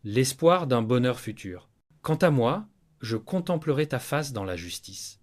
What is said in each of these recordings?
l'espoir d'un bonheur futur. Quant à moi, je contemplerai ta face dans la justice.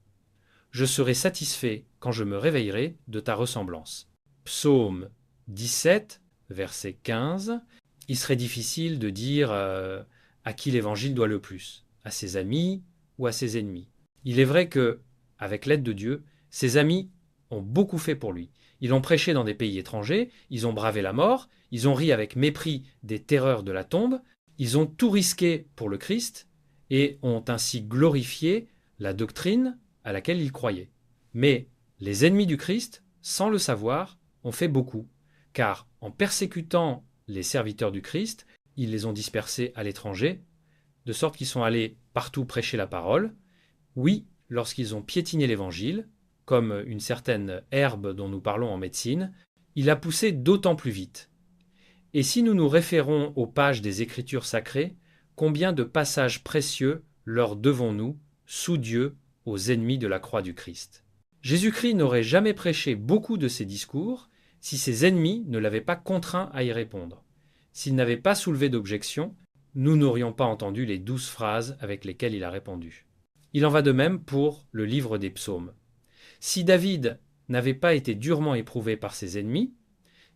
Je serai satisfait quand je me réveillerai de ta ressemblance. Psaume 17, verset 15. Il serait difficile de dire à qui l'Évangile doit le plus, à ses amis ou à ses ennemis. Il est vrai que, avec l'aide de Dieu, ses amis ont beaucoup fait pour lui. Ils ont prêché dans des pays étrangers, ils ont bravé la mort, ils ont ri avec mépris des terreurs de la tombe, ils ont tout risqué pour le Christ et ont ainsi glorifié la doctrine à laquelle ils croyaient. Mais les ennemis du Christ, sans le savoir, ont fait beaucoup, car en persécutant les serviteurs du Christ, ils les ont dispersés à l'étranger, de sorte qu'ils sont allés partout prêcher la parole. Oui, lorsqu'ils ont piétiné l'Évangile, comme une certaine herbe dont nous parlons en médecine, il a poussé d'autant plus vite. Et si nous nous référons aux pages des Écritures sacrées, combien de passages précieux leur devons-nous, sous Dieu, aux ennemis de la croix du Christ? Jésus-Christ n'aurait jamais prêché beaucoup de ses discours si ses ennemis ne l'avaient pas contraint à y répondre. S'ils n'avaient pas soulevé d'objection, nous n'aurions pas entendu les 12 phrases avec lesquelles il a répondu. Il en va de même pour le livre des psaumes. Si David n'avait pas été durement éprouvé par ses ennemis,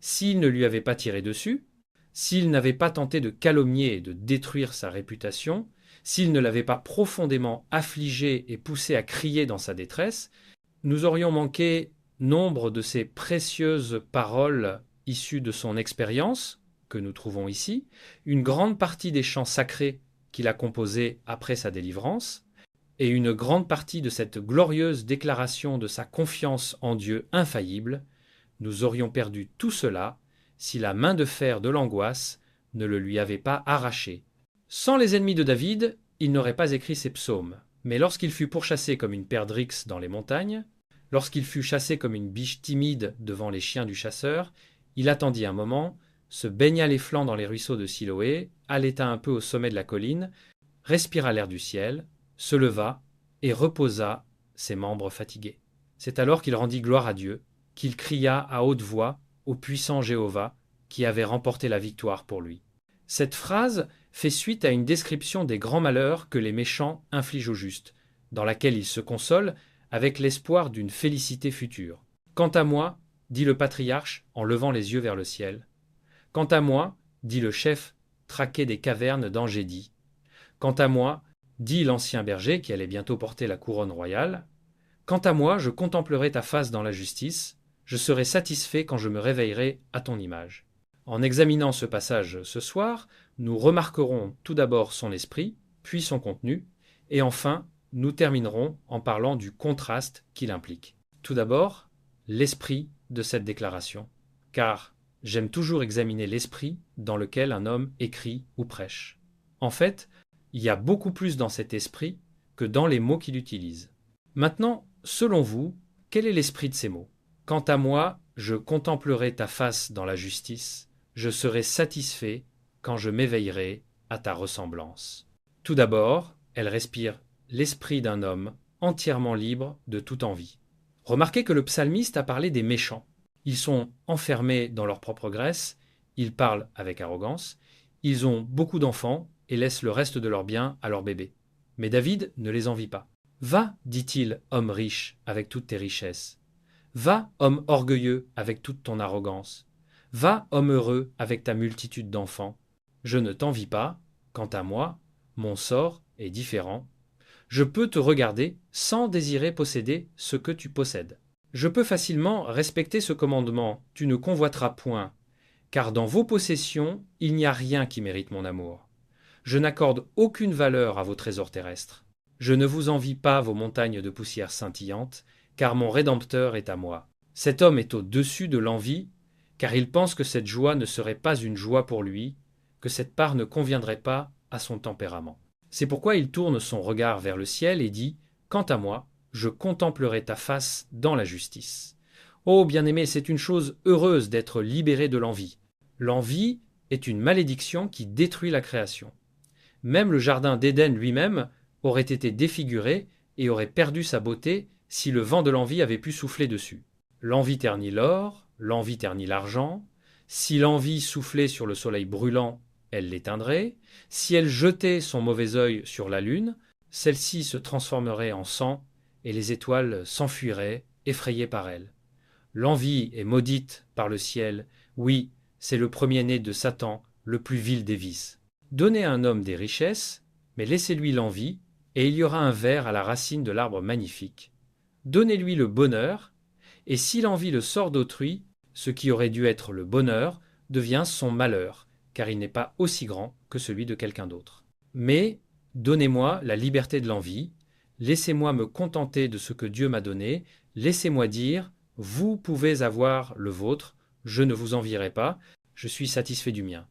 s'il ne lui avait pas tiré dessus, s'il n'avait pas tenté de calomnier et de détruire sa réputation, s'il ne l'avait pas profondément affligé et poussé à crier dans sa détresse, nous aurions manqué nombre de ces précieuses paroles issues de son expérience, que nous trouvons ici, une grande partie des chants sacrés qu'il a composés après sa délivrance, et une grande partie de cette glorieuse déclaration de sa confiance en Dieu infaillible. Nous aurions perdu tout cela si la main de fer de l'angoisse ne le lui avait pas arraché. Sans les ennemis de David, il n'aurait pas écrit ces psaumes. Mais lorsqu'il fut pourchassé comme une perdrix dans les montagnes, lorsqu'il fut chassé comme une biche timide devant les chiens du chasseur, il attendit un moment, se baigna les flancs dans les ruisseaux de Siloé, allaita un peu au sommet de la colline, respira l'air du ciel, se leva et reposa ses membres fatigués. C'est alors qu'il rendit gloire à Dieu, qu'il cria à haute voix au puissant Jéhovah qui avait remporté la victoire pour lui. Cette phrase fait suite à une description des grands malheurs que les méchants infligent aux justes, dans laquelle ils se consolent avec l'espoir d'une félicité future. Quant à moi, dit le patriarche en levant les yeux vers le ciel, quant à moi, dit le chef traqué des cavernes d'Engédie, quant à moi, dit l'ancien berger qui allait bientôt porter la couronne royale, quant à moi, je contemplerai ta face dans la justice, je serai satisfait quand je me réveillerai à ton image. En examinant ce passage ce soir, nous remarquerons tout d'abord son esprit, puis son contenu, et enfin, nous terminerons en parlant du contraste qu'il implique. Tout d'abord, l'esprit de cette déclaration, car j'aime toujours examiner l'esprit dans lequel un homme écrit ou prêche. En fait, il y a beaucoup plus dans cet esprit que dans les mots qu'il utilise. Maintenant, selon vous, quel est l'esprit de ces mots? Quant à moi, je contemplerai ta face dans la justice, je serai satisfait quand je m'éveillerai à ta ressemblance. Tout d'abord, elle respire l'esprit d'un homme entièrement libre de toute envie. Remarquez que le psalmiste a parlé des méchants. Ils sont enfermés dans leur propre graisse, ils parlent avec arrogance, ils ont beaucoup d'enfants et laissent le reste de leurs biens à leurs bébés. Mais David ne les envie pas. Va, dit-il, homme riche, avec toutes tes richesses. Va, homme orgueilleux, avec toute ton arrogance. Va, homme heureux, avec ta multitude d'enfants. Je ne t'envie pas, quant à moi, mon sort est différent. Je peux te regarder sans désirer posséder ce que tu possèdes. Je peux facilement respecter ce commandement, tu ne convoiteras point, car dans vos possessions, il n'y a rien qui mérite mon amour. Je n'accorde aucune valeur à vos trésors terrestres. Je ne vous envie pas vos montagnes de poussière scintillante, car mon Rédempteur est à moi. Cet homme est au-dessus de l'envie, car il pense que cette joie ne serait pas une joie pour lui, que cette part ne conviendrait pas à son tempérament. C'est pourquoi il tourne son regard vers le ciel et dit « Quant à moi, je contemplerai ta face dans la justice. » Oh, bien-aimé, c'est une chose heureuse d'être libéré de l'envie. L'envie est une malédiction qui détruit la création. Même le jardin d'Éden lui-même aurait été défiguré et aurait perdu sa beauté si le vent de l'envie avait pu souffler dessus. L'envie ternit l'or, l'envie ternit l'argent. Si l'envie soufflait sur le soleil brûlant, elle l'éteindrait. Si elle jetait son mauvais œil sur la lune, celle-ci se transformerait en sang, et les étoiles s'enfuiraient, effrayées par elle. L'envie est maudite par le ciel. Oui, c'est le premier-né de Satan, le plus vil des vices. Donnez à un homme des richesses, mais laissez-lui l'envie, et il y aura un ver à la racine de l'arbre magnifique. Donnez-lui le bonheur, et si l'envie le sort d'autrui, ce qui aurait dû être le bonheur devient son malheur, car il n'est pas aussi grand que celui de quelqu'un d'autre. Mais donnez-moi la liberté de l'envie, laissez-moi me contenter de ce que Dieu m'a donné, laissez-moi dire, vous pouvez avoir le vôtre, je ne vous envierai pas, je suis satisfait du mien.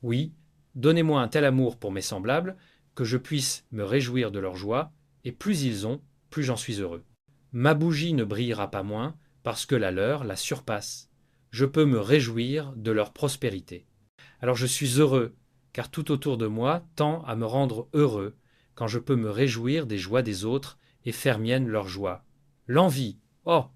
Oui, donnez-moi un tel amour pour mes semblables, que je puisse me réjouir de leur joie, et plus ils ont, plus j'en suis heureux. Ma bougie ne brillera pas moins, parce que la leur la surpasse. Je peux me réjouir de leur prospérité. Alors je suis heureux, car tout autour de moi tend à me rendre heureux, quand je peux me réjouir des joies des autres et faire mienne leur joie. L'envie, oh,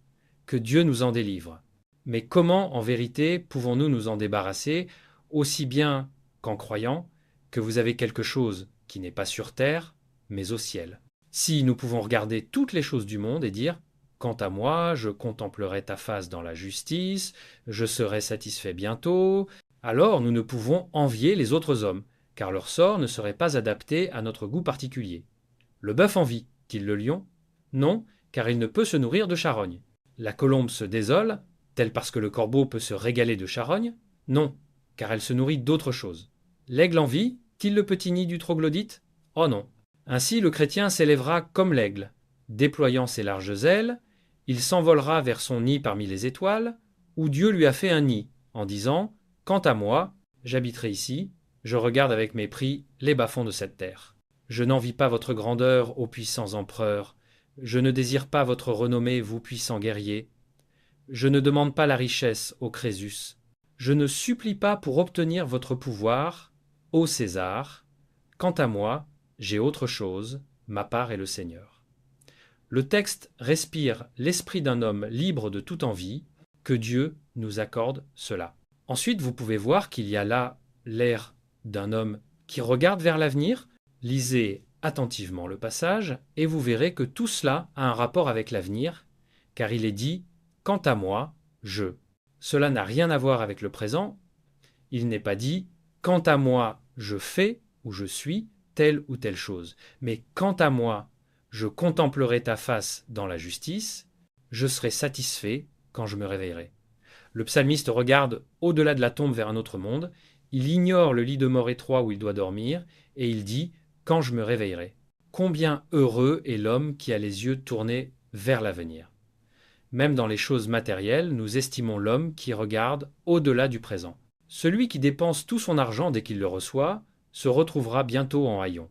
que Dieu nous en délivre. Mais comment, en vérité, pouvons-nous nous en débarrasser, aussi bien qu'en croyant que vous avez quelque chose qui n'est pas sur terre, mais au ciel? Si nous pouvons regarder toutes les choses du monde et dire quant à moi, je contemplerai ta face dans la justice, je serai satisfait bientôt, alors nous ne pouvons envier les autres hommes, car leur sort ne serait pas adapté à notre goût particulier. Le bœuf envie-t-il le lion? Non, car il ne peut se nourrir de charognes. La colombe se désole, telle parce que le corbeau peut se régaler de charognes? Non, car elle se nourrit d'autre chose. L'aigle envie-t-il le petit nid du troglodyte? Oh non. Ainsi le chrétien s'élèvera comme l'aigle. Déployant ses larges ailes, il s'envolera vers son nid parmi les étoiles, où Dieu lui a fait un nid, en disant « Quant à moi, j'habiterai ici, je regarde avec mépris les bas-fonds de cette terre. Je n'envie pas votre grandeur, ô puissants empereurs, je ne désire pas votre renommée, vous puissants guerriers. Je ne demande pas la richesse, ô Crésus. Je ne supplie pas pour obtenir votre pouvoir, ô César. Quant à moi, j'ai autre chose, ma part est le Seigneur. » Le texte respire l'esprit d'un homme libre de toute envie, que Dieu nous accorde cela. Ensuite, vous pouvez voir qu'il y a là l'air d'un homme qui regarde vers l'avenir. Lisez attentivement le passage et vous verrez que tout cela a un rapport avec l'avenir, car il est dit « Quant à moi, je ». Cela n'a rien à voir avec le présent. Il n'est pas dit « Quant à moi, je fais ou je suis telle ou telle chose », mais « Quant à moi, je contemplerai ta face dans la justice, je serai satisfait quand je me réveillerai. » Le psalmiste regarde au-delà de la tombe vers un autre monde, il ignore le lit de mort étroit où il doit dormir, et il dit « Quand je me réveillerai ». Combien heureux est l'homme qui a les yeux tournés vers l'avenir. Même dans les choses matérielles, nous estimons l'homme qui regarde au-delà du présent. Celui qui dépense tout son argent dès qu'il le reçoit se retrouvera bientôt en haillons.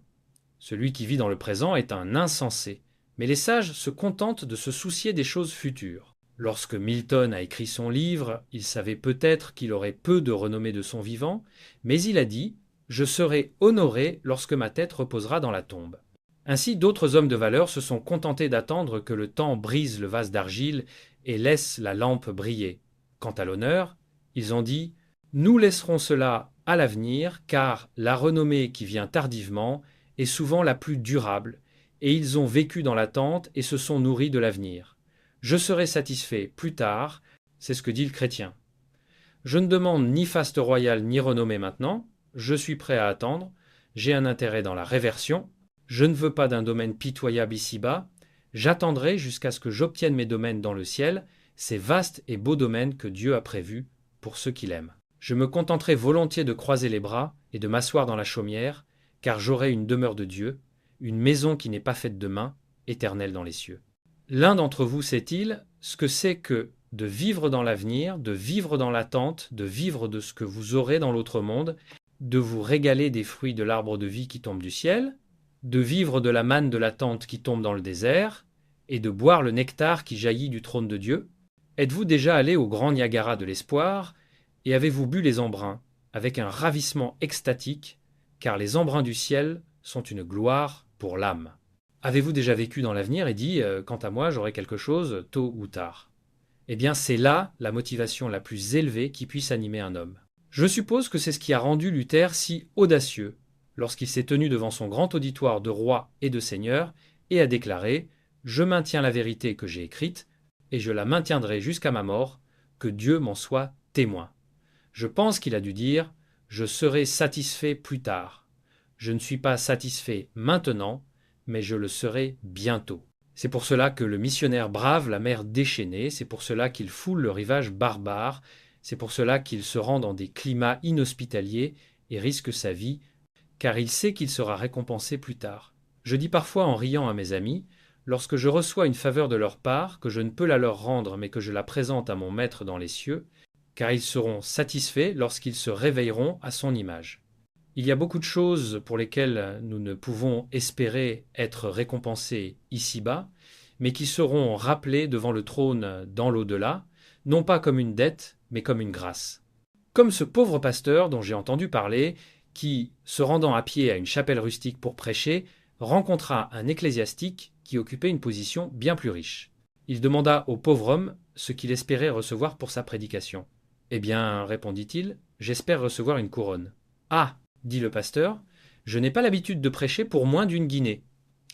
Celui qui vit dans le présent est un insensé, mais les sages se contentent de se soucier des choses futures. Lorsque Milton a écrit son livre, il savait peut-être qu'il aurait peu de renommée de son vivant, mais il a dit « Je serai honoré lorsque ma tête reposera dans la tombe ». Ainsi, d'autres hommes de valeur se sont contentés d'attendre que le temps brise le vase d'argile et laisse la lampe briller. Quant à l'honneur, ils ont dit « Nous laisserons cela à l'avenir, car la renommée qui vient tardivement est souvent la plus durable, et ils ont vécu dans l'attente et se sont nourris de l'avenir. Je serai satisfait plus tard, c'est ce que dit le chrétien. Je ne demande ni faste royale ni renommée maintenant, je suis prêt à attendre, j'ai un intérêt dans la réversion, je ne veux pas d'un domaine pitoyable ici-bas, j'attendrai jusqu'à ce que j'obtienne mes domaines dans le ciel, ces vastes et beaux domaines que Dieu a prévus pour ceux qui l'aiment. Je me contenterai volontiers de croiser les bras et de m'asseoir dans la chaumière, car j'aurai une demeure de Dieu, une maison qui n'est pas faite de main, éternelle dans les cieux. L'un d'entre vous sait-il ce que c'est que de vivre dans l'avenir, de vivre dans l'attente, de vivre de ce que vous aurez dans l'autre monde, de vous régaler des fruits de l'arbre de vie qui tombe du ciel, de vivre de la manne de l'attente qui tombe dans le désert, et de boire le nectar qui jaillit du trône de Dieu? Êtes-vous déjà allé au grand Niagara de l'espoir, et avez-vous bu les embruns, avec un ravissement extatique, car les embruns du ciel sont une gloire pour l'âme. Avez-vous déjà vécu dans l'avenir et dit « Quant à moi, j'aurai quelque chose tôt ou tard ». Eh bien, c'est là la motivation la plus élevée qui puisse animer un homme. Je suppose que c'est ce qui a rendu Luther si audacieux lorsqu'il s'est tenu devant son grand auditoire de rois et de seigneurs et a déclaré « Je maintiens la vérité que j'ai écrite, et je la maintiendrai jusqu'à ma mort, que Dieu m'en soit témoin. » Je pense qu'il a dû dire « Je serai satisfait plus tard. Je ne suis pas satisfait maintenant, mais je le serai bientôt. » C'est pour cela que le missionnaire brave la mer déchaînée, c'est pour cela qu'il foule le rivage barbare, c'est pour cela qu'il se rend dans des climats inhospitaliers et risque sa vie, car il sait qu'il sera récompensé plus tard. Je dis parfois en riant à mes amis, lorsque je reçois une faveur de leur part, que je ne peux la leur rendre, mais que je la présente à mon Maître dans les cieux, car ils seront satisfaits lorsqu'ils se réveilleront à son image. Il y a beaucoup de choses pour lesquelles nous ne pouvons espérer être récompensés ici-bas, mais qui seront rappelées devant le trône dans l'au-delà, non pas comme une dette, mais comme une grâce. Comme ce pauvre pasteur dont j'ai entendu parler, qui, se rendant à pied à une chapelle rustique pour prêcher, rencontra un ecclésiastique qui occupait une position bien plus riche. Il demanda au pauvre homme ce qu'il espérait recevoir pour sa prédication. « Eh bien, répondit-il, j'espère recevoir une couronne. »« Ah, dit le pasteur, je n'ai pas l'habitude de prêcher pour moins d'une guinée. »«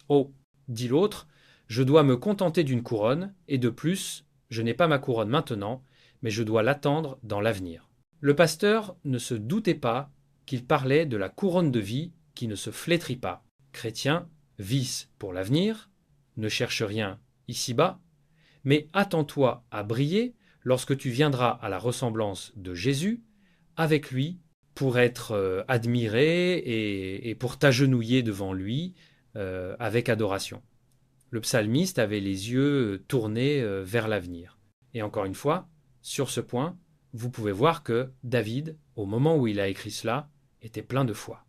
Oh, dit l'autre, je dois me contenter d'une couronne, et de plus, je n'ai pas ma couronne maintenant, mais je dois l'attendre dans l'avenir. » Le pasteur ne se doutait pas qu'il parlait de la couronne de vie qui ne se flétrit pas. Chrétien, vise pour l'avenir, ne cherche rien ici-bas, mais attends-toi à briller lorsque tu viendras à la ressemblance de Jésus, avec lui, pour être admiré et pour t'agenouiller devant lui avec adoration. Le psalmiste avait les yeux tournés vers l'avenir. Et encore une fois, sur ce point, vous pouvez voir que David, au moment où il a écrit cela, était plein de foi.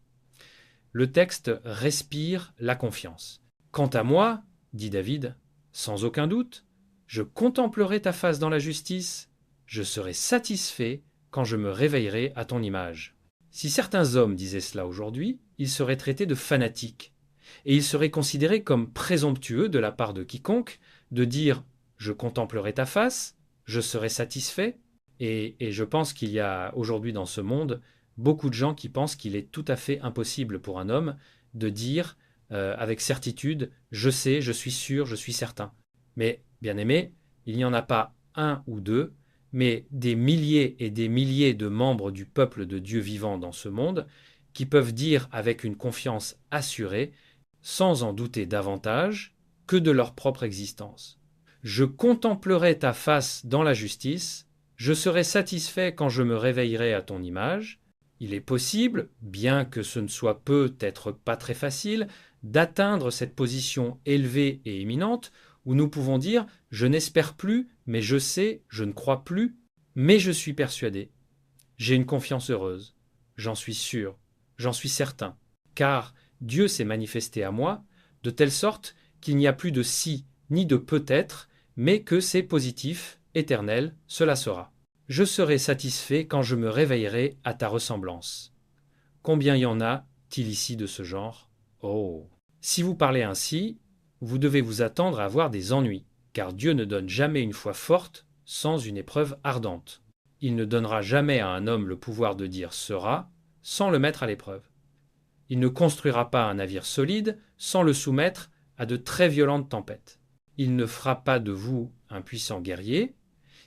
Le texte respire la confiance. « Quant à moi, dit David, sans aucun doute, je contemplerai ta face dans la justice, je serai satisfait quand je me réveillerai à ton image. » Si certains hommes disaient cela aujourd'hui, ils seraient traités de fanatiques, et ils seraient considérés comme présomptueux de la part de quiconque de dire « je contemplerai ta face, je serai satisfait », et je pense qu'il y a aujourd'hui dans ce monde beaucoup de gens qui pensent qu'il est tout à fait impossible pour un homme de dire avec certitude « je sais, je suis sûr, je suis certain ». Mais, bien aimé, il n'y en a pas un ou deux, mais des milliers et des milliers de membres du peuple de Dieu vivant dans ce monde qui peuvent dire avec une confiance assurée, sans en douter davantage, que de leur propre existence. « Je contemplerai ta face dans la justice, je serai satisfait quand je me réveillerai à ton image. » Il est possible, bien que ce ne soit peut-être pas très facile, d'atteindre cette position élevée et éminente où nous pouvons dire « je n'espère plus, mais je sais, je ne crois plus, mais je suis persuadé. J'ai une confiance heureuse. J'en suis sûr, j'en suis certain, car Dieu s'est manifesté à moi de telle sorte qu'il n'y a plus de si ni de peut-être, mais que c'est positif, éternel, cela sera. Je serai satisfait quand je me réveillerai à ta ressemblance. » Combien y en a-t-il ici de ce genre? Oh! Si vous parlez ainsi, vous devez vous attendre à avoir des ennuis, car Dieu ne donne jamais une foi forte sans une épreuve ardente. Il ne donnera jamais à un homme le pouvoir de dire sera sans le mettre à l'épreuve. Il ne construira pas un navire solide sans le soumettre à de très violentes tempêtes. Il ne fera pas de vous un puissant guerrier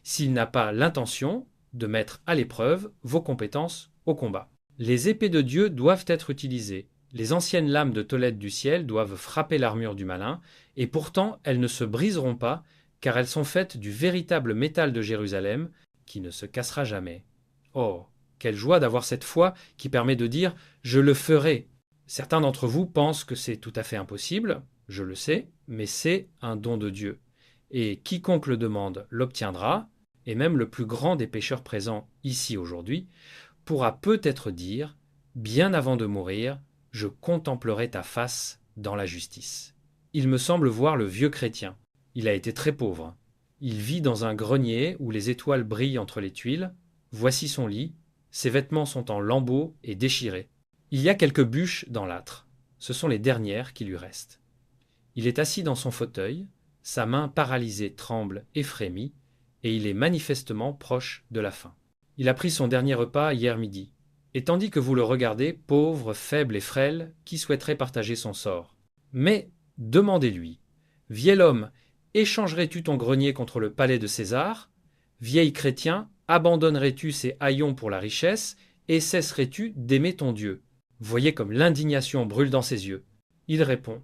s'il n'a pas l'intention de mettre à l'épreuve vos compétences au combat. Les épées de Dieu doivent être utilisées. Les anciennes lames de Tolède du ciel doivent frapper l'armure du malin, et pourtant elles ne se briseront pas, car elles sont faites du véritable métal de Jérusalem, qui ne se cassera jamais. Oh, quelle joie d'avoir cette foi qui permet de dire « je le ferai ». Certains d'entre vous pensent que c'est tout à fait impossible, je le sais, mais c'est un don de Dieu. Et quiconque le demande l'obtiendra, et même le plus grand des pécheurs présents ici aujourd'hui, pourra peut-être dire, bien avant de mourir, « je contemplerai ta face dans la justice ». Il me semble voir le vieux chrétien. Il a été très pauvre. Il vit dans un grenier où les étoiles brillent entre les tuiles. Voici son lit. Ses vêtements sont en lambeaux et déchirés. Il y a quelques bûches dans l'âtre. Ce sont les dernières qui lui restent. Il est assis dans son fauteuil. Sa main paralysée tremble et frémit, et il est manifestement proche de la fin. Il a pris son dernier repas hier midi. Et tandis que vous le regardez, pauvre, faible et frêle, qui souhaiterait partager son sort. Mais demandez-lui, vieil homme, échangerais-tu ton grenier contre le palais de César? Vieil chrétien, abandonnerais-tu ces haillons pour la richesse et cesserais-tu d'aimer ton Dieu? Voyez comme l'indignation brûle dans ses yeux. Il répond,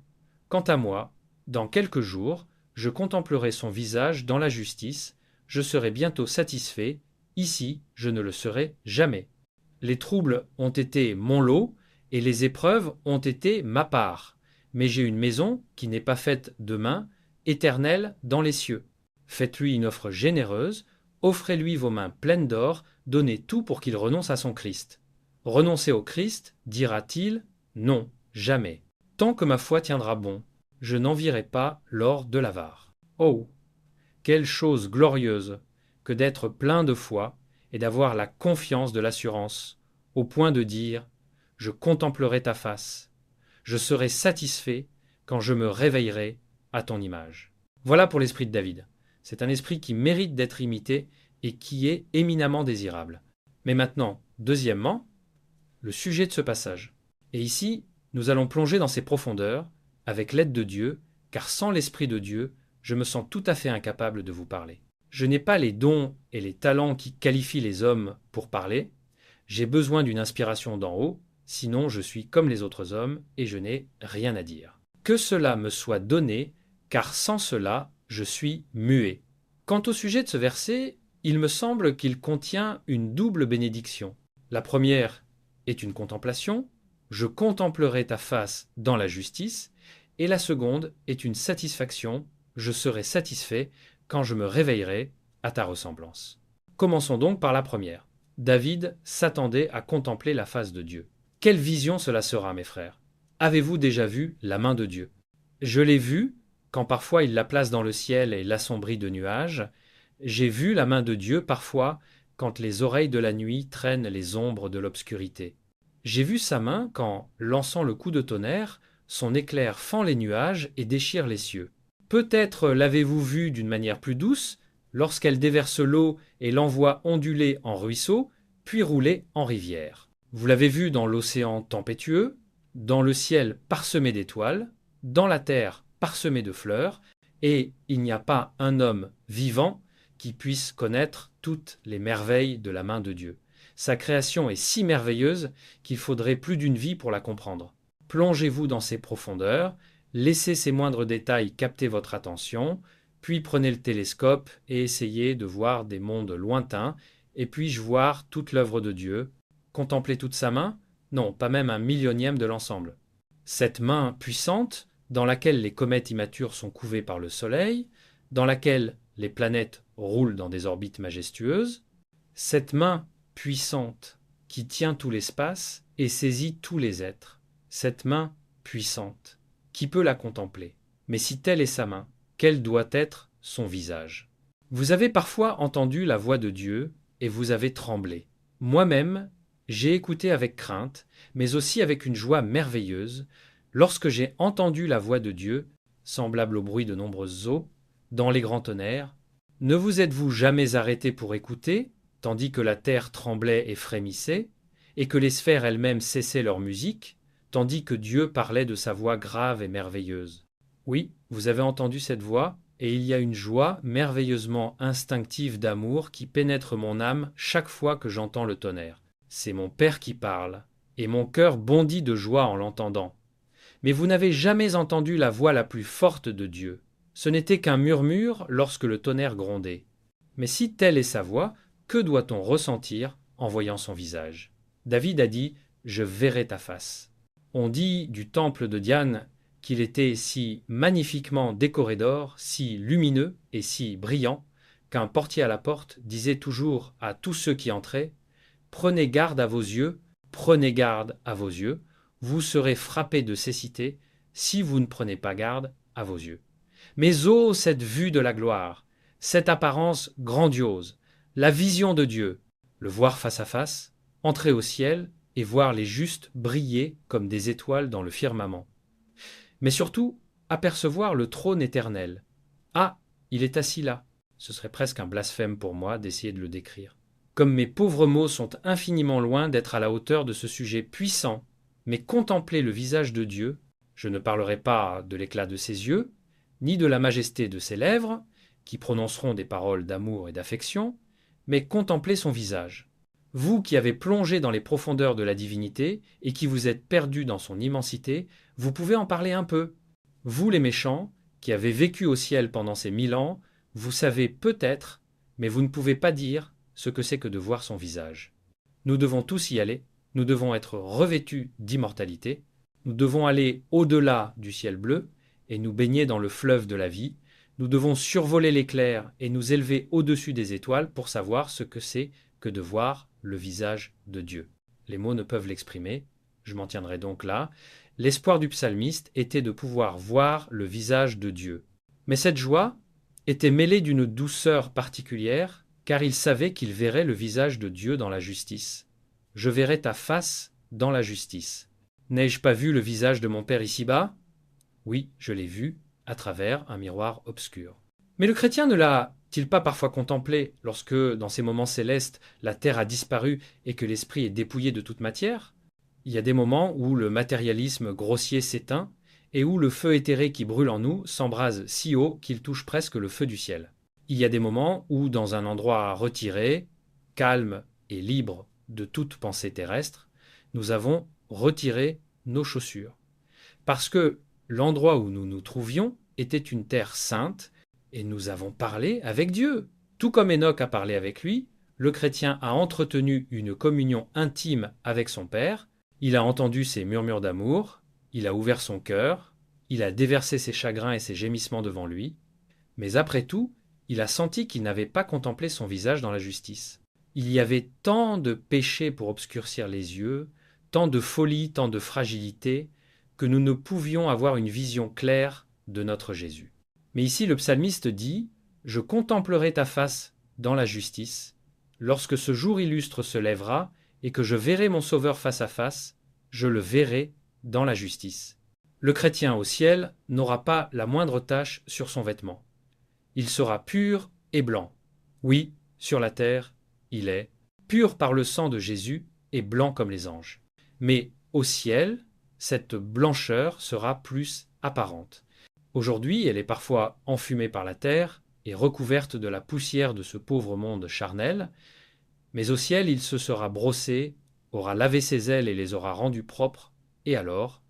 quant à moi, dans quelques jours, je contemplerai son visage dans la justice, je serai bientôt satisfait, ici je ne le serai jamais. Les troubles ont été mon lot, et les épreuves ont été ma part. Mais j'ai une maison qui n'est pas faite de main, éternelle dans les cieux. Faites-lui une offre généreuse, offrez-lui vos mains pleines d'or, donnez tout pour qu'il renonce à son Christ. Renoncer au Christ, dira-t-il, non, jamais. Tant que ma foi tiendra bon, je n'envierai pas l'or de l'avare. Oh, quelle chose glorieuse que d'être plein de foi et d'avoir la confiance de l'assurance, au point de dire « Je contemplerai ta face, je serai satisfait quand je me réveillerai à ton image. » Voilà pour l'esprit de David. C'est un esprit qui mérite d'être imité et qui est éminemment désirable. Mais maintenant, deuxièmement, le sujet de ce passage. Et ici, nous allons plonger dans ses profondeurs, avec l'aide de Dieu, car sans l'Esprit de Dieu, je me sens tout à fait incapable de vous parler. Je n'ai pas les dons et les talents qui qualifient les hommes pour parler, j'ai besoin d'une inspiration d'en haut, sinon je suis comme les autres hommes et je n'ai rien à dire. Que cela me soit donné, car sans cela, je suis muet. Quant au sujet de ce verset, il me semble qu'il contient une double bénédiction. La première est une contemplation, je contemplerai ta face dans la justice, et la seconde est une satisfaction, je serai satisfait quand je me réveillerai à ta ressemblance. Commençons donc par la première. David s'attendait à contempler la face de Dieu. Quelle vision cela sera, mes frères? Avez-vous déjà vu la main de Dieu? Je l'ai vue quand parfois il la place dans le ciel et l'assombrit de nuages. J'ai vu la main de Dieu parfois quand les oreilles de la nuit traînent les ombres de l'obscurité. J'ai vu sa main quand, lançant le coup de tonnerre, son éclair fend les nuages et déchire les cieux. Peut-être l'avez-vous vue d'une manière plus douce, lorsqu'elle déverse l'eau et l'envoie onduler en ruisseau, puis rouler en rivière. Vous l'avez vue dans l'océan tempétueux, dans le ciel parsemé d'étoiles, dans la terre parsemée de fleurs, et il n'y a pas un homme vivant qui puisse connaître toutes les merveilles de la main de Dieu. Sa création est si merveilleuse qu'il faudrait plus d'une vie pour la comprendre. Plongez-vous dans ses profondeurs, laissez ces moindres détails capter votre attention, puis prenez le télescope et essayez de voir des mondes lointains, et puis-je voir toute l'œuvre de Dieu? Contempler toute sa main? Non, pas même un millionième de l'ensemble. Cette main puissante, dans laquelle les comètes immatures sont couvées par le Soleil, dans laquelle les planètes roulent dans des orbites majestueuses, cette main puissante qui tient tout l'espace et saisit tous les êtres, cette main puissante, qui peut la contempler? Mais si telle est sa main, quel doit être son visage? Vous avez parfois entendu la voix de Dieu et vous avez tremblé. Moi-même, j'ai écouté avec crainte, mais aussi avec une joie merveilleuse, lorsque j'ai entendu la voix de Dieu, semblable au bruit de nombreuses eaux, dans les grands tonnerres. Ne vous êtes-vous jamais arrêté pour écouter, tandis que la terre tremblait et frémissait, et que les sphères elles-mêmes cessaient leur musique, tandis que Dieu parlait de sa voix grave et merveilleuse? Oui, vous avez entendu cette voix, et il y a une joie merveilleusement instinctive d'amour qui pénètre mon âme chaque fois que j'entends le tonnerre. C'est mon Père qui parle, et mon cœur bondit de joie en l'entendant. Mais vous n'avez jamais entendu la voix la plus forte de Dieu. Ce n'était qu'un murmure lorsque le tonnerre grondait. Mais si telle est sa voix, que doit-on ressentir en voyant son visage? David a dit « Je verrai ta face ». On dit du temple de Diane qu'il était si magnifiquement décoré d'or, si lumineux et si brillant, qu'un portier à la porte disait toujours à tous ceux qui entraient « Prenez garde à vos yeux, prenez garde à vos yeux, vous serez frappés de cécité si vous ne prenez pas garde à vos yeux. » Mais ô cette vue de la gloire, cette apparence grandiose, la vision de Dieu, le voir face à face, entrer au ciel et voir les justes briller comme des étoiles dans le firmament. Mais surtout, apercevoir le trône éternel. Ah, il est assis là. Ce serait presque un blasphème pour moi d'essayer de le décrire. Comme mes pauvres mots sont infiniment loin d'être à la hauteur de ce sujet puissant, mais contempler le visage de Dieu, je ne parlerai pas de l'éclat de ses yeux, ni de la majesté de ses lèvres, qui prononceront des paroles d'amour et d'affection, mais contempler son visage. Vous qui avez plongé dans les profondeurs de la divinité et qui vous êtes perdus dans son immensité, vous pouvez en parler un peu. Vous les méchants, qui avez vécu au ciel pendant ces 1000 ans, vous savez peut-être, mais vous ne pouvez pas dire ce que c'est que de voir son visage. Nous devons tous y aller, nous devons être revêtus d'immortalité, nous devons aller au-delà du ciel bleu et nous baigner dans le fleuve de la vie, nous devons survoler l'éclair et nous élever au-dessus des étoiles pour savoir ce que c'est que de voir le visage de Dieu. Les mots ne peuvent l'exprimer, je m'en tiendrai donc là. L'espoir du psalmiste était de pouvoir voir le visage de Dieu. Mais cette joie était mêlée d'une douceur particulière, car il savait qu'il verrait le visage de Dieu dans la justice. Je verrai ta face dans la justice. N'ai-je pas vu le visage de mon Père ici-bas ? Oui, je l'ai vu, à travers un miroir obscur. Mais le chrétien ne l'a-t-il pas parfois contemplé lorsque, dans ces moments célestes, la terre a disparu et que l'esprit est dépouillé de toute matière ? Il y a des moments où le matérialisme grossier s'éteint et où le feu éthéré qui brûle en nous s'embrase si haut qu'il touche presque le feu du ciel. Il y a des moments où, dans un endroit retiré, calme et libre de toute pensée terrestre, nous avons retiré nos chaussures. Parce que l'endroit où nous nous trouvions était une terre sainte et nous avons parlé avec Dieu. Tout comme Enoch a parlé avec lui, le chrétien a entretenu une communion intime avec son Père. Il a entendu ses murmures d'amour, il a ouvert son cœur, il a déversé ses chagrins et ses gémissements devant lui, mais après tout, il a senti qu'il n'avait pas contemplé son visage dans la justice. Il y avait tant de péchés pour obscurcir les yeux, tant de folie, tant de fragilité, que nous ne pouvions avoir une vision claire de notre Jésus. Mais ici, le psalmiste dit « Je contemplerai ta face dans la justice, lorsque ce jour illustre se lèvera, et que je verrai mon Sauveur face à face, je le verrai dans la justice. » Le chrétien au ciel n'aura pas la moindre tache sur son vêtement. Il sera pur et blanc. Oui, sur la terre, il est pur par le sang de Jésus et blanc comme les anges. Mais au ciel, cette blancheur sera plus apparente. Aujourd'hui, elle est parfois enfumée par la terre et recouverte de la poussière de ce pauvre monde charnel, mais au ciel, il se sera brossé, aura lavé ses ailes et les aura rendues propres, et alors,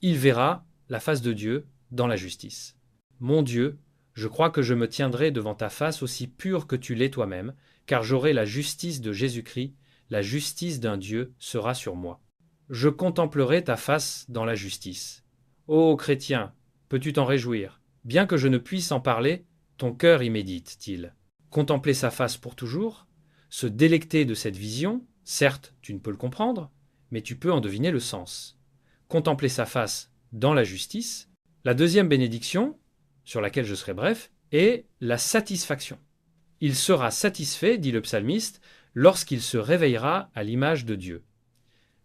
il verra la face de Dieu dans la justice. Mon Dieu, je crois que je me tiendrai devant ta face aussi pur que tu l'es toi-même, car j'aurai la justice de Jésus-Christ, la justice d'un Dieu sera sur moi. Je contemplerai ta face dans la justice. Ô chrétien, peux-tu t'en réjouir ? Bien que je ne puisse en parler, ton cœur y médite-t-il. Contempler sa face pour toujours ? Se délecter de cette vision, certes, tu ne peux le comprendre, mais tu peux en deviner le sens. Contempler sa face dans la justice. La deuxième bénédiction, sur laquelle je serai bref, est la satisfaction. Il sera satisfait, dit le psalmiste, lorsqu'il se réveillera à l'image de Dieu.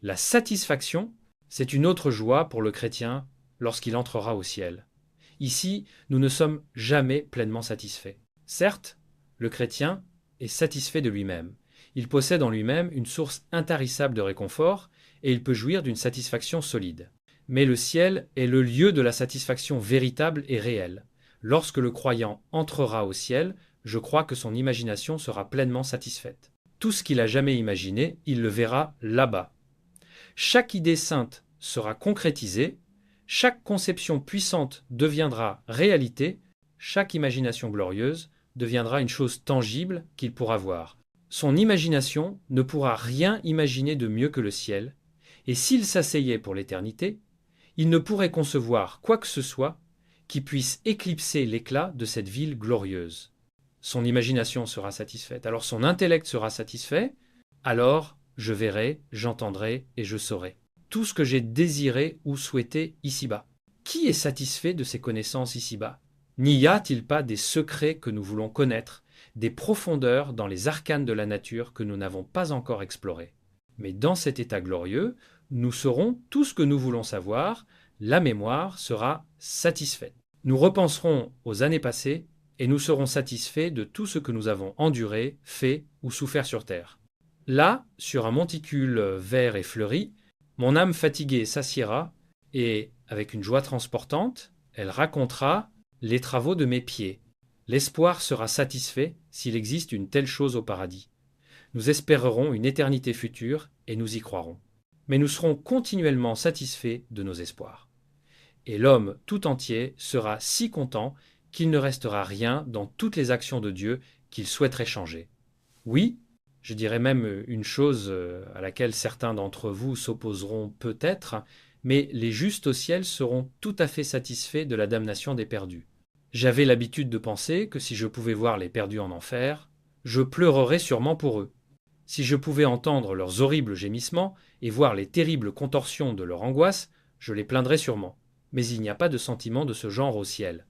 La satisfaction, c'est une autre joie pour le chrétien lorsqu'il entrera au ciel. Ici, nous ne sommes jamais pleinement satisfaits. Certes, le chrétien est satisfait de lui-même. Il possède en lui-même une source intarissable de réconfort et il peut jouir d'une satisfaction solide. Mais le ciel est le lieu de la satisfaction véritable et réelle. Lorsque le croyant entrera au ciel, je crois que son imagination sera pleinement satisfaite. Tout ce qu'il a jamais imaginé, il le verra là-bas. Chaque idée sainte sera concrétisée, chaque conception puissante deviendra réalité, chaque imagination glorieuse deviendra une chose tangible qu'il pourra voir. Son imagination ne pourra rien imaginer de mieux que le ciel, et s'il s'asseyait pour l'éternité, il ne pourrait concevoir quoi que ce soit qui puisse éclipser l'éclat de cette ville glorieuse. Son imagination sera satisfaite, alors son intellect sera satisfait, alors je verrai, j'entendrai et je saurai tout ce que j'ai désiré ou souhaité ici-bas. Qui est satisfait de ces connaissances ici-bas ? N'y a-t-il pas des secrets que nous voulons connaître, des profondeurs dans les arcanes de la nature que nous n'avons pas encore explorées ? Mais dans cet état glorieux, nous saurons tout ce que nous voulons savoir, la mémoire sera satisfaite. Nous repenserons aux années passées et nous serons satisfaits de tout ce que nous avons enduré, fait ou souffert sur terre. Là, sur un monticule vert et fleuri, mon âme fatiguée s'assiera, et, avec une joie transportante, elle racontera les travaux de mes pieds. L'espoir sera satisfait s'il existe une telle chose au paradis. Nous espérerons une éternité future et nous y croirons. Mais nous serons continuellement satisfaits de nos espoirs. Et l'homme tout entier sera si content qu'il ne restera rien dans toutes les actions de Dieu qu'il souhaiterait changer. Oui, je dirais même une chose à laquelle certains d'entre vous s'opposeront peut-être, mais les justes au ciel seront tout à fait satisfaits de la damnation des perdus. J'avais l'habitude de penser que si je pouvais voir les perdus en enfer, je pleurerais sûrement pour eux. Si je pouvais entendre leurs horribles gémissements et voir les terribles contorsions de leur angoisse, je les plaindrais sûrement. Mais il n'y a pas de sentiment de ce genre au ciel.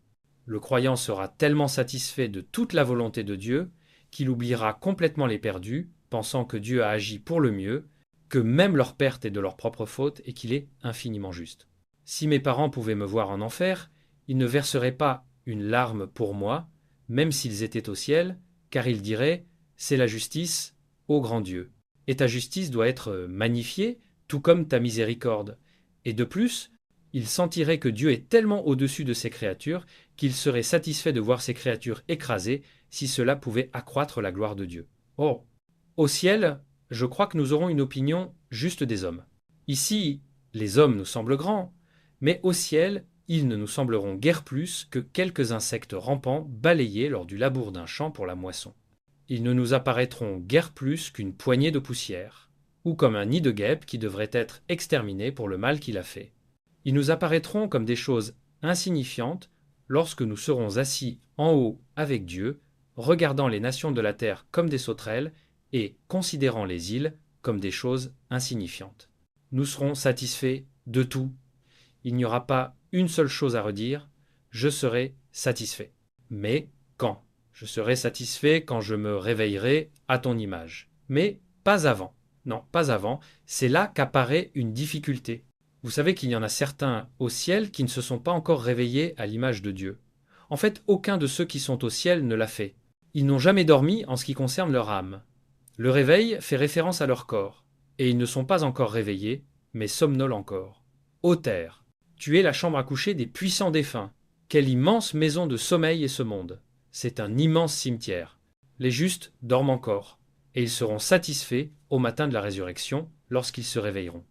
Le croyant sera tellement satisfait de toute la volonté de Dieu qu'il oubliera complètement les perdus, pensant que Dieu a agi pour le mieux, que même leur perte est de leur propre faute et qu'il est infiniment juste. Si mes parents pouvaient me voir en enfer, ils ne verseraient pas une larme pour moi, même s'ils étaient au ciel, car ils diraient « c'est la justice, ô grand Dieu ». Et ta justice doit être magnifiée, tout comme ta miséricorde. Et de plus, ils sentiraient que Dieu est tellement au-dessus de ses créatures qu'il serait satisfait de voir ses créatures écrasées si cela pouvait accroître la gloire de Dieu. Oh, au ciel, je crois que nous aurons une opinion juste des hommes. Ici, les hommes nous semblent grands, mais au ciel, ils ne nous sembleront guère plus que quelques insectes rampants balayés lors du labour d'un champ pour la moisson. Ils ne nous apparaîtront guère plus qu'une poignée de poussière, ou comme un nid de guêpe qui devrait être exterminé pour le mal qu'il a fait. Ils nous apparaîtront comme des choses insignifiantes lorsque nous serons assis en haut avec Dieu, regardant les nations de la terre comme des sauterelles et considérant les îles comme des choses insignifiantes. Nous serons satisfaits de tout. Il n'y aura pas une seule chose à redire, je serai satisfait. Mais quand? Je serai satisfait quand je me réveillerai à ton image. Mais pas avant. Non, pas avant. C'est là qu'apparaît une difficulté. Vous savez qu'il y en a certains au ciel qui ne se sont pas encore réveillés à l'image de Dieu. En fait, aucun de ceux qui sont au ciel ne l'a fait. Ils n'ont jamais dormi en ce qui concerne leur âme. Le réveil fait référence à leur corps, et ils ne sont pas encore réveillés, mais somnolent encore. Ô terre, tu es la chambre à coucher des puissants défunts. Quelle immense maison de sommeil est ce monde. C'est un immense cimetière. Les justes dorment encore, et ils seront satisfaits au matin de la résurrection lorsqu'ils se réveilleront.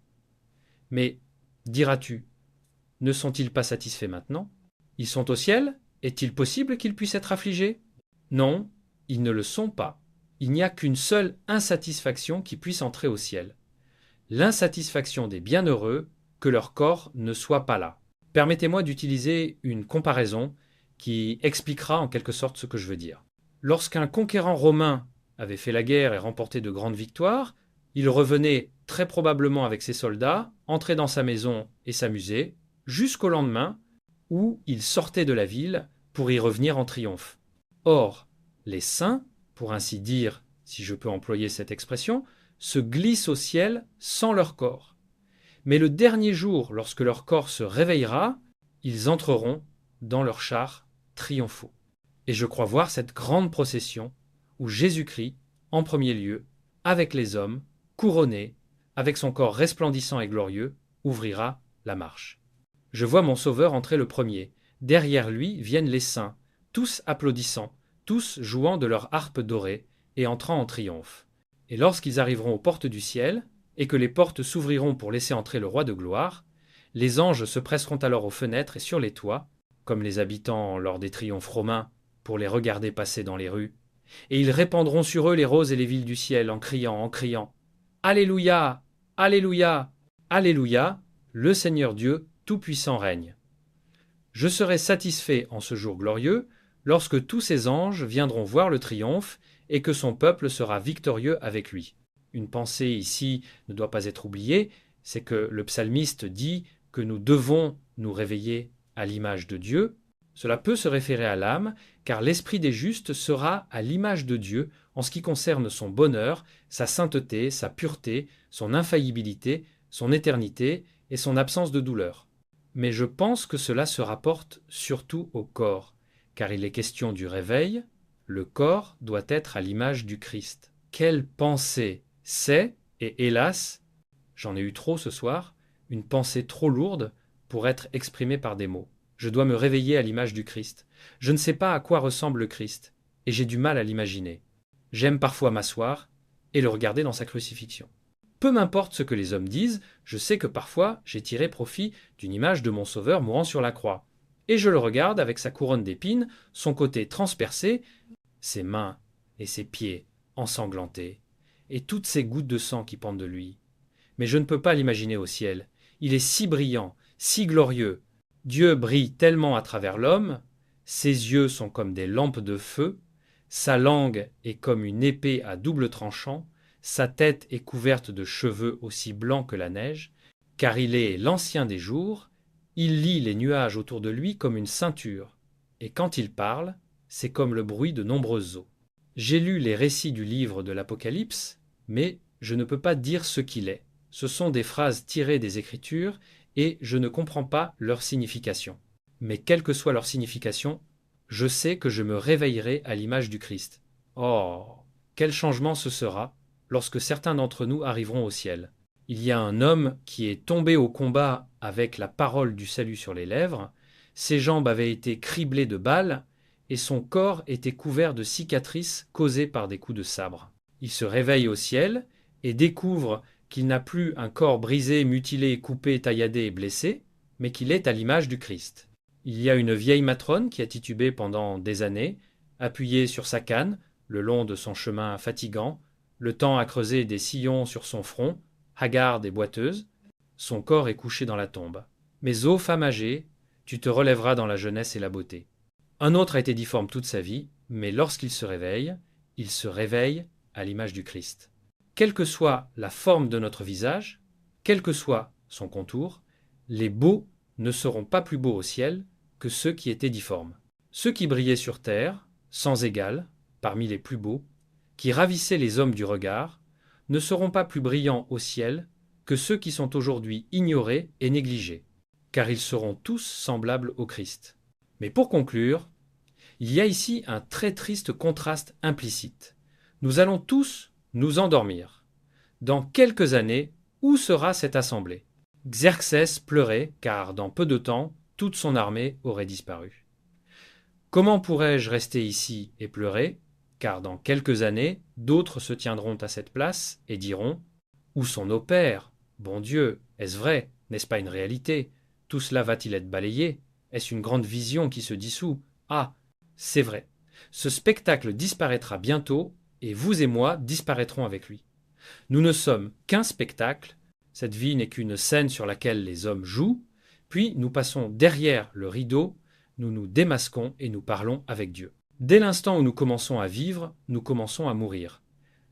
Mais, diras-tu, ne sont-ils pas satisfaits maintenant? Ils sont au ciel? Est-il possible qu'ils puissent être affligés? Non, ils ne le sont pas. Il n'y a qu'une seule insatisfaction qui puisse entrer au ciel. L'insatisfaction des bienheureux que leur corps ne soit pas là. Permettez-moi d'utiliser une comparaison qui expliquera en quelque sorte ce que je veux dire. Lorsqu'un conquérant romain avait fait la guerre et remporté de grandes victoires, il revenait très probablement avec ses soldats, entrait dans sa maison et s'amusait, jusqu'au lendemain où il sortait de la ville pour y revenir en triomphe. Or, les saints, pour ainsi dire, si je peux employer cette expression, se glissent au ciel sans leur corps. Mais le dernier jour, lorsque leur corps se réveillera, ils entreront dans leurs chars triomphaux. Et je crois voir cette grande procession où Jésus-Christ, en premier lieu, avec les hommes, couronné, avec son corps resplendissant et glorieux, ouvrira la marche. Je vois mon Sauveur entrer le premier. Derrière lui viennent les saints, tous applaudissant, tous jouant de leur harpe dorée et entrant en triomphe. Et lorsqu'ils arriveront aux portes du ciel, et que les portes s'ouvriront pour laisser entrer le roi de gloire, les anges se presseront alors aux fenêtres et sur les toits, comme les habitants lors des triomphes romains, pour les regarder passer dans les rues, et ils répandront sur eux les roses et les villes du ciel en criant Alléluia, Alléluia, Alléluia, le Seigneur Dieu Tout-Puissant règne. Je serai satisfait en ce jour glorieux lorsque tous ces anges viendront voir le triomphe et que son peuple sera victorieux avec lui. Une pensée ici ne doit pas être oubliée, c'est que le psalmiste dit que nous devons nous réveiller à l'image de Dieu. Cela peut se référer à l'âme, car l'esprit des justes sera à l'image de Dieu en ce qui concerne son bonheur, sa sainteté, sa pureté, son infaillibilité, son éternité et son absence de douleur. Mais je pense que cela se rapporte surtout au corps, car il est question du réveil, le corps doit être à l'image du Christ. Quelle pensée! C'est, et hélas, j'en ai eu trop ce soir, une pensée trop lourde pour être exprimée par des mots. Je dois me réveiller à l'image du Christ. Je ne sais pas à quoi ressemble le Christ, et j'ai du mal à l'imaginer. J'aime parfois m'asseoir et le regarder dans sa crucifixion. Peu m'importe ce que les hommes disent, je sais que parfois j'ai tiré profit d'une image de mon Sauveur mourant sur la croix. Et je le regarde avec sa couronne d'épines, son côté transpercé, ses mains et ses pieds ensanglantés, et toutes ces gouttes de sang qui pendent de lui. Mais je ne peux pas l'imaginer au ciel. Il est si brillant, si glorieux. Dieu brille tellement à travers l'homme, ses yeux sont comme des lampes de feu, sa langue est comme une épée à double tranchant, sa tête est couverte de cheveux aussi blancs que la neige, car il est l'ancien des jours, il lie les nuages autour de lui comme une ceinture, et quand il parle, c'est comme le bruit de nombreuses eaux. J'ai lu les récits du livre de l'Apocalypse, mais je ne peux pas dire ce qu'il est. Ce sont des phrases tirées des Écritures et je ne comprends pas leur signification. Mais quelle que soit leur signification, je sais que je me réveillerai à l'image du Christ. Oh, quel changement ce sera lorsque certains d'entre nous arriveront au ciel. Il y a un homme qui est tombé au combat avec la parole du salut sur les lèvres, ses jambes avaient été criblées de balles et son corps était couvert de cicatrices causées par des coups de sabre. Il se réveille au ciel et découvre qu'il n'a plus un corps brisé, mutilé, coupé, tailladé et blessé, mais qu'il est à l'image du Christ. Il y a une vieille matrone qui a titubé pendant des années, appuyée sur sa canne, le long de son chemin fatigant, le temps a creusé des sillons sur son front, hagarde et boiteuse, son corps est couché dans la tombe. Mais ô femme âgée, tu te relèveras dans la jeunesse et la beauté. Un autre a été difforme toute sa vie, mais lorsqu'il se réveille à l'image du Christ. Quelle que soit la forme de notre visage, quel que soit son contour, les beaux ne seront pas plus beaux au ciel que ceux qui étaient difformes. Ceux qui brillaient sur terre, sans égal, parmi les plus beaux, qui ravissaient les hommes du regard, ne seront pas plus brillants au ciel que ceux qui sont aujourd'hui ignorés et négligés, car ils seront tous semblables au Christ. Mais pour conclure, il y a ici un très triste contraste implicite. Nous allons tous nous endormir. Dans quelques années, où sera cette assemblée? Xerxès pleurait, car dans peu de temps, toute son armée aurait disparu. Comment pourrais-je rester ici et pleurer? Car dans quelques années, d'autres se tiendront à cette place et diront « Où sont nos pères? Bon Dieu, est-ce vrai? N'est-ce pas une réalité? Tout cela va-t-il être balayé? Est-ce une grande vision qui se dissout? Ah, c'est vrai. Ce spectacle disparaîtra bientôt et vous et moi disparaîtrons avec lui. Nous ne sommes qu'un spectacle, cette vie n'est qu'une scène sur laquelle les hommes jouent, puis nous passons derrière le rideau, nous nous démasquons et nous parlons avec Dieu. Dès l'instant où nous commençons à vivre, nous commençons à mourir.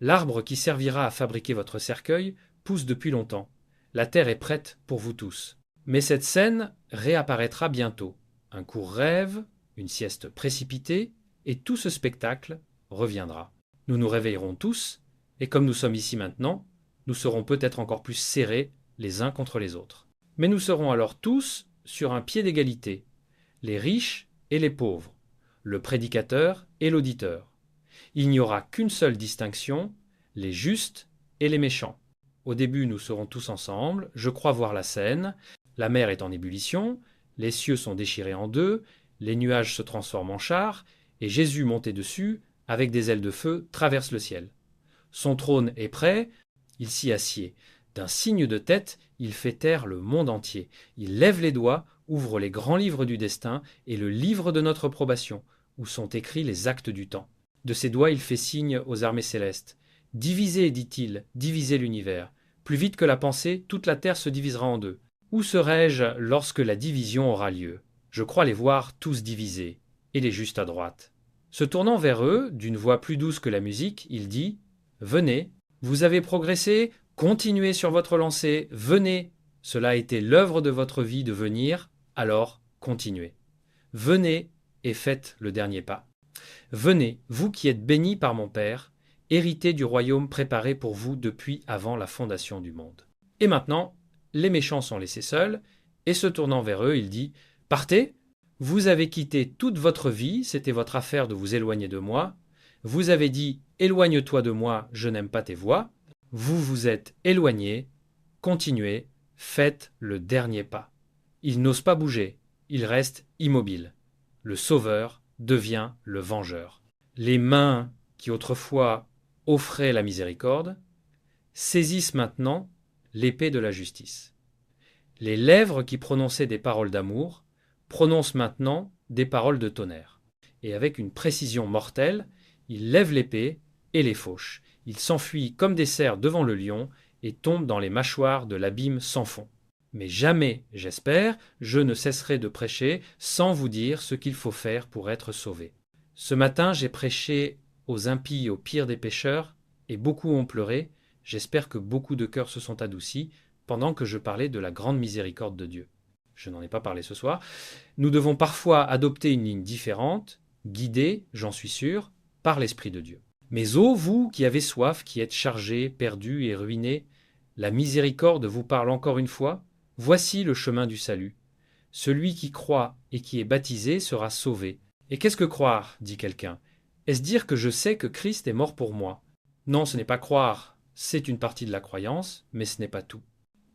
L'arbre qui servira à fabriquer votre cercueil pousse depuis longtemps. La terre est prête pour vous tous. Mais cette scène réapparaîtra bientôt. Un court rêve, une sieste précipitée, et tout ce spectacle reviendra. Nous nous réveillerons tous, et comme nous sommes ici maintenant, nous serons peut-être encore plus serrés les uns contre les autres. Mais nous serons alors tous sur un pied d'égalité, les riches et les pauvres, le prédicateur et l'auditeur. Il n'y aura qu'une seule distinction, les justes et les méchants. Au début, nous serons tous ensemble, je crois voir la scène, la mer est en ébullition, les cieux sont déchirés en deux, les nuages se transforment en chars, et Jésus monté dessus, avec des ailes de feu, traverse le ciel. Son trône est prêt, il s'y assied. D'un signe de tête, il fait taire le monde entier. Il lève les doigts, ouvre les grands livres du destin et le livre de notre probation, où sont écrits les actes du temps. De ses doigts, il fait signe aux armées célestes. Divisez, dit-il, divisez l'univers. Plus vite que la pensée, toute la terre se divisera en deux. Où serai-je lorsque la division aura lieu? Je crois les voir tous divisés, et les justes à droite. Se tournant vers eux, d'une voix plus douce que la musique, il dit « Venez, vous avez progressé, continuez sur votre lancée, venez, cela a été l'œuvre de votre vie de venir, alors continuez. Venez et faites le dernier pas. Venez, vous qui êtes bénis par mon Père, héritez du royaume préparé pour vous depuis avant la fondation du monde. » Et maintenant, les méchants sont laissés seuls, et se tournant vers eux, il dit « Partez, vous avez quitté toute votre vie, c'était votre affaire de vous éloigner de moi. Vous avez dit « Éloigne-toi de moi, je n'aime pas tes voies ». Vous vous êtes éloigné, continuez, faites le dernier pas. Il n'ose pas bouger, il reste immobile. Le sauveur devient le vengeur. Les mains qui autrefois offraient la miséricorde saisissent maintenant l'épée de la justice. Les lèvres qui prononçaient des paroles d'amour prononcent maintenant des paroles de tonnerre. Et avec une précision mortelle, il lève l'épée et les fauche. Il s'enfuit comme des cerfs devant le lion et tombe dans les mâchoires de l'abîme sans fond. Mais jamais, j'espère, je ne cesserai de prêcher sans vous dire ce qu'il faut faire pour être sauvé. Ce matin, j'ai prêché aux impies, au pire des pécheurs, et beaucoup ont pleuré. J'espère que beaucoup de cœurs se sont adoucis pendant que je parlais de la grande miséricorde de Dieu. Je n'en ai pas parlé ce soir. Nous devons parfois adopter une ligne différente, guidée, j'en suis sûr, par l'Esprit de Dieu. Mais ô vous qui avez soif, qui êtes chargés, perdus et ruinés, la miséricorde vous parle encore une fois. Voici le chemin du salut. Celui qui croit et qui est baptisé sera sauvé. Et qu'est-ce que croire, dit quelqu'un? Est-ce dire que je sais que Christ est mort pour moi? Non, ce n'est pas croire, c'est une partie de la croyance, mais ce n'est pas tout.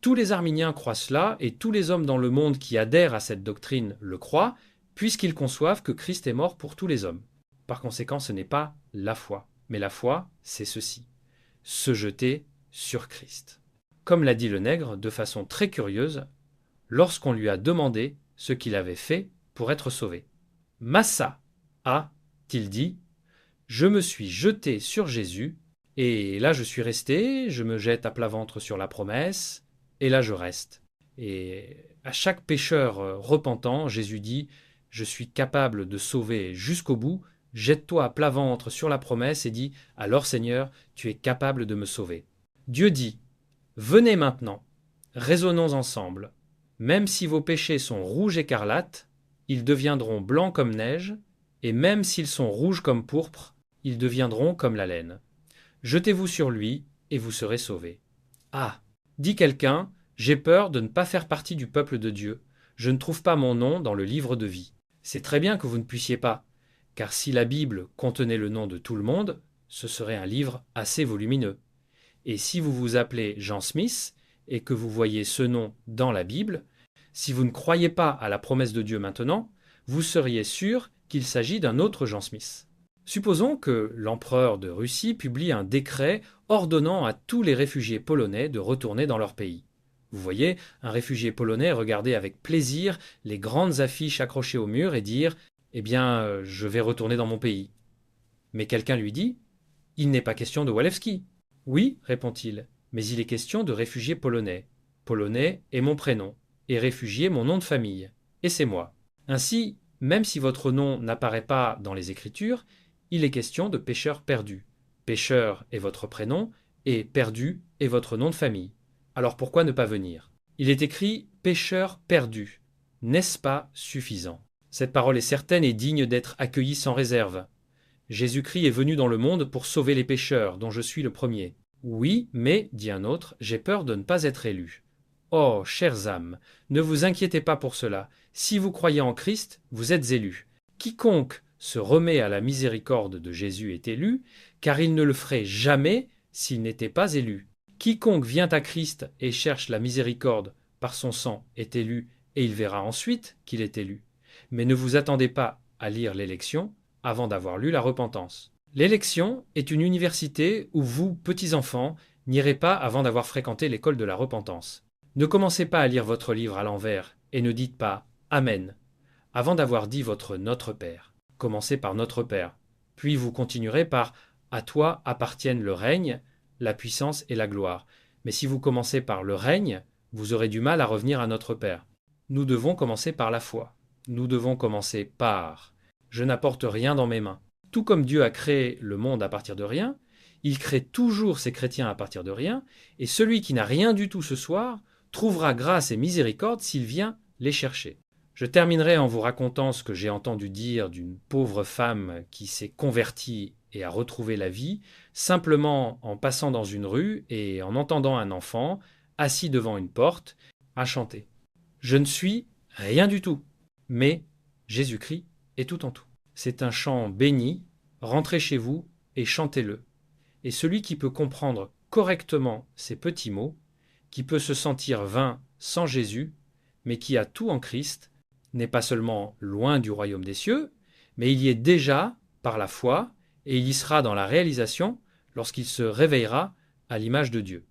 Tous les arminiens croient cela, et tous les hommes dans le monde qui adhèrent à cette doctrine le croient, puisqu'ils conçoivent que Christ est mort pour tous les hommes. Par conséquent, ce n'est pas la foi, mais la foi, c'est ceci: se jeter sur Christ. Comme l'a dit le nègre de façon très curieuse, lorsqu'on lui a demandé ce qu'il avait fait pour être sauvé. Massa, a-t-il dit, je me suis jeté sur Jésus, et là je suis resté, je me jette à plat ventre sur la promesse, et là je reste. Et à chaque pécheur repentant, Jésus dit, je suis capable de sauver jusqu'au bout, jette-toi à plat ventre sur la promesse et dis, alors Seigneur, tu es capable de me sauver. Dieu dit, venez maintenant, raisonnons ensemble. Même si vos péchés sont rouges écarlates, ils deviendront blancs comme neige, et même s'ils sont rouges comme pourpre, ils deviendront comme la laine. Jetez-vous sur lui, et vous serez sauvés. Ah, dit quelqu'un, j'ai peur de ne pas faire partie du peuple de Dieu. Je ne trouve pas mon nom dans le livre de vie. C'est très bien que vous ne puissiez pas, car si la Bible contenait le nom de tout le monde, ce serait un livre assez volumineux. Et si vous vous appelez Jean Smith, et que vous voyez ce nom dans la Bible, si vous ne croyez pas à la promesse de Dieu maintenant, vous seriez sûr qu'il s'agit d'un autre Jean Smith. Supposons que l'empereur de Russie publie un décret ordonnant à tous les réfugiés polonais de retourner dans leur pays. Vous voyez, un réfugié polonais regarder avec plaisir les grandes affiches accrochées au mur et dire « Eh bien, je vais retourner dans mon pays ». Mais quelqu'un lui dit « Il n'est pas question de Walewski ». « Oui, répond-il, mais il est question de réfugié polonais. Polonais est mon prénom, et réfugié mon nom de famille, et c'est moi. Ainsi, même si votre nom n'apparaît pas dans les Écritures, il est question de pécheur perdu. Pécheur est votre prénom, et perdu est votre nom de famille. Alors pourquoi ne pas venir? Il est écrit pécheur perdu. N'est-ce pas suffisant? Cette parole est certaine et digne d'être accueillie sans réserve. Jésus-Christ est venu dans le monde pour sauver les pécheurs, dont je suis le premier. Oui, mais, dit un autre, j'ai peur de ne pas être élu. Oh, chères âmes, ne vous inquiétez pas pour cela. Si vous croyez en Christ, vous êtes élus. Quiconque se remet à la miséricorde de Jésus est élu, car il ne le ferait jamais s'il n'était pas élu. Quiconque vient à Christ et cherche la miséricorde par son sang est élu, et il verra ensuite qu'il est élu. Mais ne vous attendez pas à lire l'élection avant d'avoir lu la repentance. L'élection est une université où vous, petits enfants, n'irez pas avant d'avoir fréquenté l'école de la repentance. Ne commencez pas à lire votre livre à l'envers et ne dites pas Amen avant d'avoir dit votre Notre Père. Commencez par Notre Père, puis vous continuerez par À toi appartiennent le règne, la puissance et la gloire. Mais si vous commencez par le règne, vous aurez du mal à revenir à Notre Père. Nous devons commencer par la foi. Nous devons commencer par Je n'apporte rien dans mes mains. Tout comme Dieu a créé le monde à partir de rien, il crée toujours ses chrétiens à partir de rien, et celui qui n'a rien du tout ce soir trouvera grâce et miséricorde s'il vient les chercher. Je terminerai en vous racontant ce que j'ai entendu dire d'une pauvre femme qui s'est convertie et a retrouvé la vie, simplement en passant dans une rue et en entendant un enfant, assis devant une porte, à chanter. Je ne suis rien du tout, mais Jésus-Christ est tout en tout. C'est un chant béni, rentrez chez vous et chantez-le. Et celui qui peut comprendre correctement ces petits mots, qui peut se sentir vain sans Jésus, mais qui a tout en Christ, n'est pas seulement loin du royaume des cieux, mais il y est déjà par la foi, et il y sera dans la réalisation lorsqu'il se réveillera à l'image de Dieu.